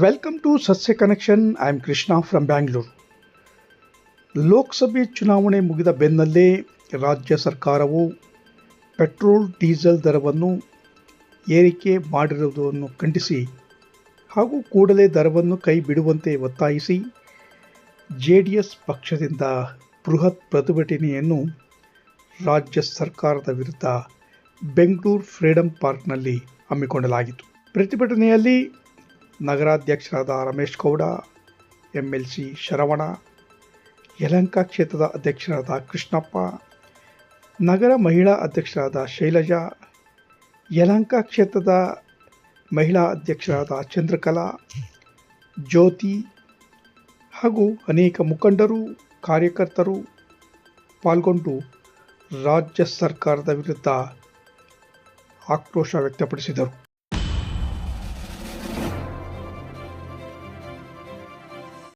Welcome to Sasya connection. I am Krishna from Bangalore. ಲೋಕಸಭೆ ಚುನಾವಣೆ ಮುಗಿದ ಬೆನ್ನಲ್ಲೇ ರಾಜ್ಯ ಸರ್ಕಾರವು ಪೆಟ್ರೋಲ್ ಡೀಸೆಲ್ ದರವನ್ನು ಏರಿಕೆ ಮಾಡಿರುವುದನ್ನು ಖಂಡಿಸಿ ಹಾಗೂ ಕೂಡಲೇ ದರವನ್ನು ಕೈ ಬಿಡುವಂತೆ ಒತ್ತಾಯಿಸಿ JDS ಪಕ್ಷದಿಂದ ಬೃಹತ್ ಪ್ರತಿಭಟನೆಯನ್ನು ರಾಜ್ಯ ಸರ್ಕಾರದ ವಿರುದ್ಧ ಬೆಂಗಳೂರು ಫ್ರೀಡಂ ಪಾರ್ಕ್ನಲ್ಲಿ ಹಮ್ಮಿಕೊಳ್ಳಲಾಗಿತ್ತು. ಪ್ರತಿಭಟನೆಯಲ್ಲಿ ನಗರಾಧ್ಯಕ್ಷರಾದ ರಮೇಶ್ ಗೌಡ, MLC ಶರವಣ, ಯಲಹಂಕ ಕ್ಷೇತ್ರದ ಅಧ್ಯಕ್ಷರಾದ ಕೃಷ್ಣಪ್ಪ, ನಗರ ಮಹಿಳಾ ಅಧ್ಯಕ್ಷರಾದ ಶೈಲಜಾ, ಯಲಹಂಕ ಕ್ಷೇತ್ರದ ಮಹಿಳಾ ಅಧ್ಯಕ್ಷರಾದ ಚಂದ್ರಕಲಾ, ಜ್ಯೋತಿ ಹಾಗೂ ಅನೇಕ ಮುಖಂಡರು, ಕಾರ್ಯಕರ್ತರು ಪಾಲ್ಗೊಂಡು ರಾಜ್ಯ ಸರ್ಕಾರದ ವಿರುದ್ಧ ಆಕ್ರೋಶ ವ್ಯಕ್ತಪಡಿಸಿದರು.